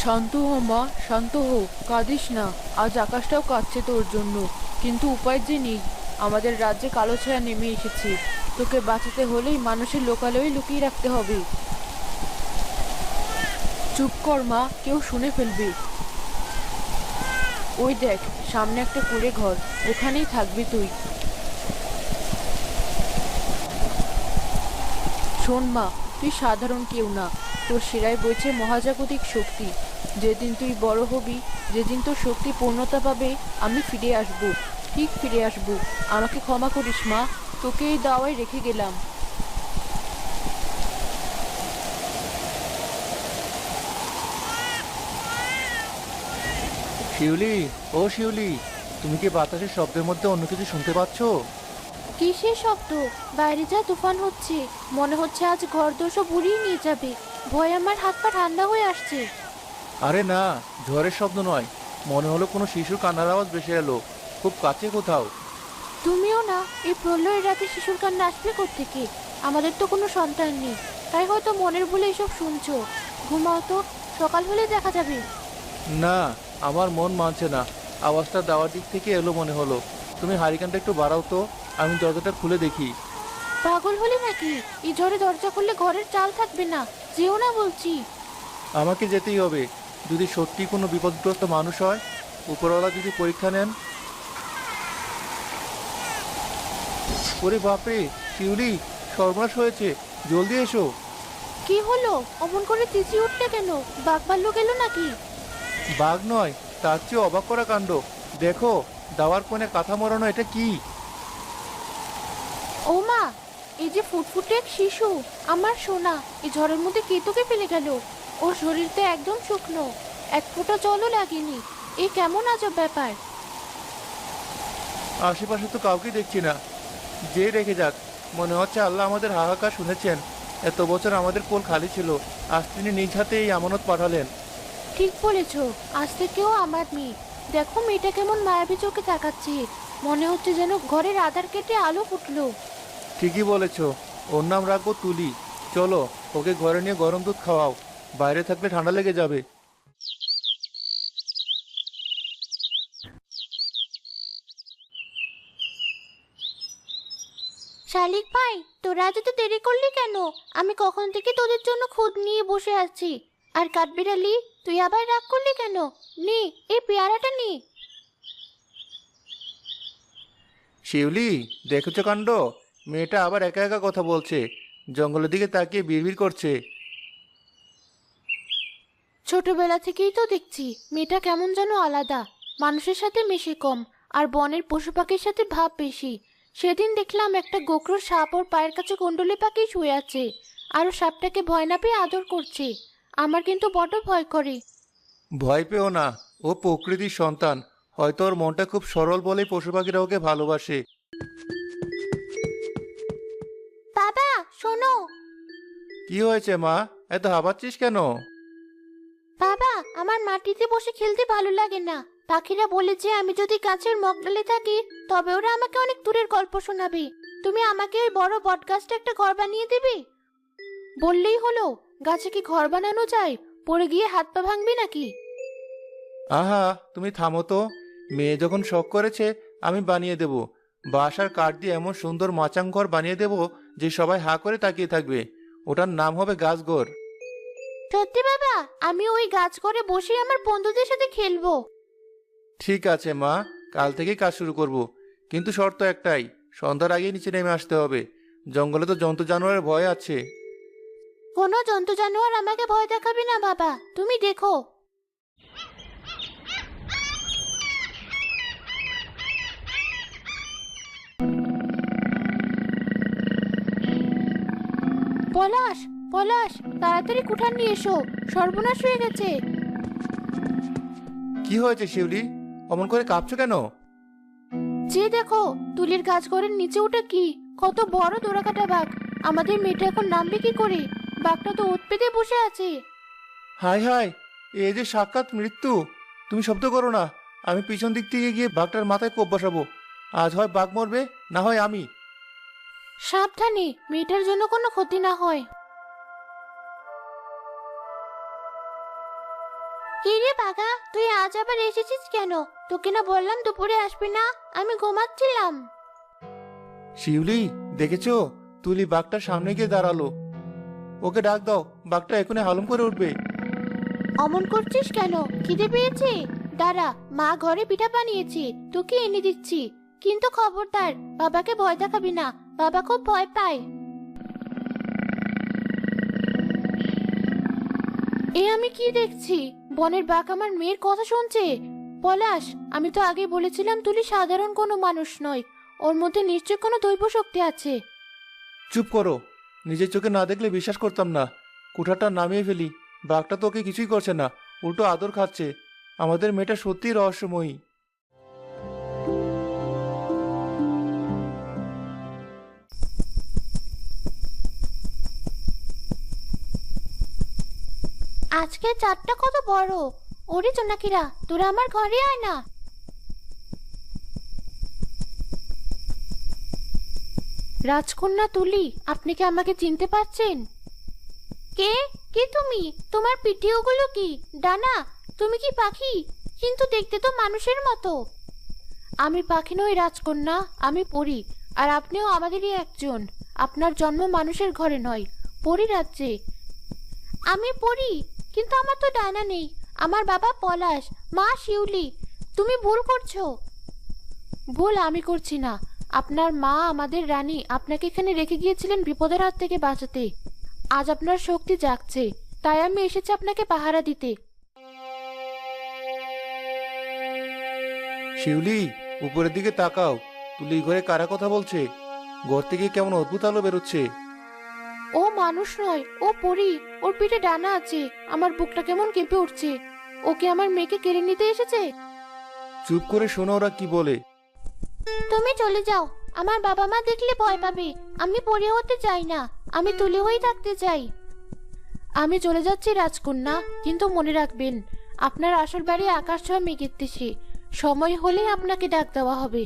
শান্ত হো মা, শান্ত হো। কাঁদিস না। আজ আকাশটাও কাঁদছে তোর জন্য, কিন্তু উপায় যে নেই। আমাদের রাজ্যে কালো ছায়া নেমে এসেছে। তোকে বাঁচাতে হলেই মানুষের লোকালয়ে লুকিয়ে রাখতে হবে। চুপ কর মা, কেউ শুনে ফেলবে। ওই দেখ, সামনে একটা কুঁড়ে ঘর, ওখানেই থাকবি তুই। শোন মা, তুই সাধারণ কেউ না। তোর শিরায় বইছে মহাজাগতিক শক্তি। যেদিন তুই বড় হবি, যেদিন তোর শক্তি পূর্ণতা পাবে, আমি ফিরে আসব। ঠিক ফিরে আসব। আমাকে ক্ষমা করিস মা, তোকে এই দাওয়ায় রেখে গেলাম। শিউলি, ও শিউলি, তুমি কি বাতাসের শব্দের মধ্যে অন্য কিছু শুনতে পাচ্ছ? কিসের শব্দ? বাইরে যা তুফান হচ্ছে, মনে হচ্ছে আজ ঘর দোষও বুড়িয়ে নিয়ে যাবে। ভয় আমার হাত পা ঠান্ডা হয়ে আসছে। আরে না, ঝড়ের শব্দ নয়। মনে হলো কোনো শিশুর কান্নার আওয়াজ ভেসে এলো, খুব কাছে কোথাও। তুমিও না, এই প্রলয়ের রাতে শিশুর কান্না আসবে কোত্থেকে? আমাদের তো কোনো সন্তান নেই, তাই হয়তো মনের ভুলে এসব শুনছো। ঘুমাও তো, সকাল হলে দেখা যাবে। না, আমার মন মানছে না। আওয়াজটা দেওয়ার দিক থেকে এলো মনে হলো। তুমি হারিকেনটা একটু বাড়াও তো, আমি দরজাটা খুলে দেখি। পাগল হলে নাকি? এই ঝড়ে দরজা খুললে ঘরের চাল থাকবে না। যেও না বলছি। আমাকে যেতেই হবে। যদি সত্যি কোনো বিপদগ্রস্ত মানুষ হয়, উপরওয়ালা যদি পরীক্ষা নেন। ওরে বাপরে, শিউলি, সর্বনাশ হয়েছে, জলদি এসো। কি হলো? অমন করে চেঁচিয়ে উঠলে কেন? বাঘ ভাল্লুক এলো নাকি? বাঘ নয়, তার চেয়ে অবাক করা কাণ্ড। দেখো, দাওয়ার কোণে কাঁথা মোড়ানো, এটা কি? ও মা, এই যে ফুটফুটে এক শিশু, আমার সোনা, এই ঝড়ের মধ্যে কে তোকে ফেলে গেল? ওর শরীর তো একদম শুকনো, এক ফোঁটা জলও লাগেনি। এ কেমন আজব ব্যাপার! আশেপাশে তো কাউকে দেখছি না। যে রেখে যাক, মনে হচ্ছে আল্লাহ আমাদের হাহাকার শুনেছেন। এত বছর আমাদের কোল খালি ছিল, আজ তিনি নিজ হাতে এই আমানত পাঠালেন। ঠিক বলেছ, আজ থেকেও আমার মেয়ে। দেখো মেয়েটা কেমন মায়াবী চোখে তাকাচ্ছে, মনে হচ্ছে যেন ঘরের আধার কেটে আলো ফুটলো। ঠিকই বলেছ, ওর নাম রাখবো তুলি। চলো, ওকে ঘরে নিয়ে গরম দুধ খাওয়াও, বাইরে থাকলে ঠান্ডা লেগে যাবে। শালিক ভাই, তোরা আজ এত দেরি করলি কেন? আমি কখন থেকে তোদের জন্য খুদ নিয়ে বসে আছি। আর কাঠবিড়ালি, তুই আবার রাগ করলি কেন? নে, এই পেয়ারাটা নে। শিউলি, দেখেছো কাণ্ড? মেয়েটা আবার একা একা কথা বলছে, জঙ্গলের দিকে তাকিয়ে বিড়বিড় করছে। ছোটবেলা থেকেই তো দেখছি মেয়েটা কেমন যেন আলাদা। মানুষের সাথে মেশে কম, আর বনের পশু পাখির সাথে ভাব বেশি। সেদিন দেখলাম একটা গোখরো সাপ ওর পায়ের কাছে কুণ্ডলি পাখি শুয়ে আছে, আর ও সাপটাকে ভয় না পেয়ে আদর করছে। আমার কিন্তু বড্ড ভয় করে। ভয় পেও না, ও প্রকৃতির সন্তান। হয়তো ওর মনটা খুব সরল বলেই পশু পাখিরা ওকে ভালোবাসে। বাবা, শোনো। কি হয়েছে মা, এত হাঁপাচ্ছিস কেন? বাবা, আমার মাটিতে বসে খেলতে ভালো লাগে না। পাখিরা বলেছে আমি যদি গাছের মগডালে থাকি, তবে ওরা আমাকে অনেক দূরের গল্প শোনাবে। তুমি আমাকে ওই বড় বটগাছটা একটা ঘর বানিয়ে দেবে? বললেই হলো। গাছে কি ঘর বানানো যায়? পড়ে গিয়ে হাত পা ভাঙবি নাকি? আহা, তুমি থামো তো। মেয়ে যখন শখ করেছে, আমি বানিয়ে দেব। বাঁশ আর কাঠ দিয়ে এমন সুন্দর মাচাং ঘর বানিয়ে দেব যে সবাই হা করে তাকিয়ে থাকবে। ওটার নাম হবে গাছঘর। সত্যি বাবা, আমি ওই গাছ করে বসে আমার বন্ধুদের সাথে খেলবো। ঠিক আছে মা, কাল থেকেই কাজ শুরু করব। কিন্তু শর্ত একটাই, সন্ধ্যার আগেই নিচে নেমে আসতে হবে। জঙ্গলে তো জন্তু জানোয়ারের ভয় আছে। কোনো জন্তু জানোয়ার আমাকে ভয় দেখাবে না বাবা, তুমি দেখো। পলাশ, পলাশ, তাড়াতাড়ি কুঠার নিয়ে এসো, সর্বনাশ হয়ে গেছে। কি হয়েছে শিউলি, অমন করে কাঁপছো কেন? যে দেখো, তুলির গাছ ঘরের নিচে ওটা কি? কত বড় দোরাকাটা বাঘ! আমাদের মেয়েটা এখন নামবে কি করে? বাঘটা তো ওৎ পেতে বসে আছে। হাই হাই, এ যে সাক্ষাৎ মৃত্যু। তুমি শব্দ করো না, আমি পিছন দিক থেকে গিয়ে বাঘটার মাথায় কোপ বসাবো। আজ হয় বাঘ মরবে, না হয় আমি। সাবধানে, মেয়েটার জন্য কোনো ক্ষতি না হয়। কি রে বাঘা, তুই আজ আবার এসেছিস কেন? তোকে না বললাম দুপুরে আসবি না, আমি ঘুমাচ্ছিলাম। শিউলি, দেখেছো? তুলি বাঘটার সামনে গিয়ে দাঁড়ালো। ওকে ডাক দাও, বাঘটা এখনই হালুম করে উঠবে। অমন করছিস কেন? খিদে পেয়েছে? দাঁড়া, মা ঘরে পিঠা বানিয়েছে, তোকে এনে দিচ্ছি। কিন্তু খবরদার, বাবাকে ভয় দেখাবি না, বাবা খুব ভয় পায়। এ আমি কি দেখছি? বনের বাঘ আমার মেয়ের কথা শুনছে। পলাশ, আমি তো আগে বলেছিলাম তুলি সাধারণ কোনো মানুষ নয়, ওর মধ্যে নিশ্চয় কোনো দৈব শক্তি আছে। চুপ করো, নিজের চোখে না দেখলে বিশ্বাস করতাম না। কুঠারটা নামিয়ে ফেলি। বাঘটা তো ওকে কিছুই করছে না, উল্টো আদর খাচ্ছে। আমাদের মেয়েটা সত্যিই রহস্যময়ী। আজকে চাঁদটা কত বড়! ওরে জোনাকিরা, তোরা আমার ঘরে আয় না। রাজকন্যা তুলি, আপনি কি আমাকে চিনতে পারছেন? কে? কে তুমি? তোমার পিঠে ওগুলো কি? ডানা? তুমি কি পাখি? কিন্তু দেখতে তো মানুষের মতো। আমি পাখি নই রাজকন্যা, আমি পরী। আর আপনিও আমাদেরই একজন। আপনার জন্ম মানুষের ঘরে নয়, পরী রাজ্যে। আমি পড়ি, কিন্তু আমার তো ডানা নেই। আমার বাবা পলাশ, মা শিউলি। তুমি ভুল করছো। ভুল আমি করছি না। আপনার মা আমাদের রানী আপনাকে এখানে রেখে গিয়েছিলেন বিপদের হাত থেকে বাঁচাতে। আজ আপনার শক্তি জাগছে, তাই আমি এসেছি আপনাকে পাহারা দিতে। শিউলি, উপরের দিকে তাকাও। তুলি ঘরে কারা কথা বলছে? ঘর থেকে কেমন অদ্ভুত আলো বেরোচ্ছে। ও মানুষ নয়, ও পরী। ওর পিঠে ডানা আছে। আমার বুকটা কেমন কেঁপে উঠছে। ওকে আমার মেয়েকে কেড়ে নিতে এসেছে। চুপ করে শোনো ওরা কি বলে। তুমি চলে যাও, আমার বাবা মা দেখলে ভয় পাবে। আমি পড়ে হতে চাই না, আমি তুলে হয়ে থাকতে চাই। আমি চলে যাচ্ছি রাজকন্যা, কিন্তু মনে রাখবেন আপনার আসল বাড়ি আকাশ ছোঁয়া মেঘের দেশে। সময় হলে আপনাকে ডাক দেওয়া হবে।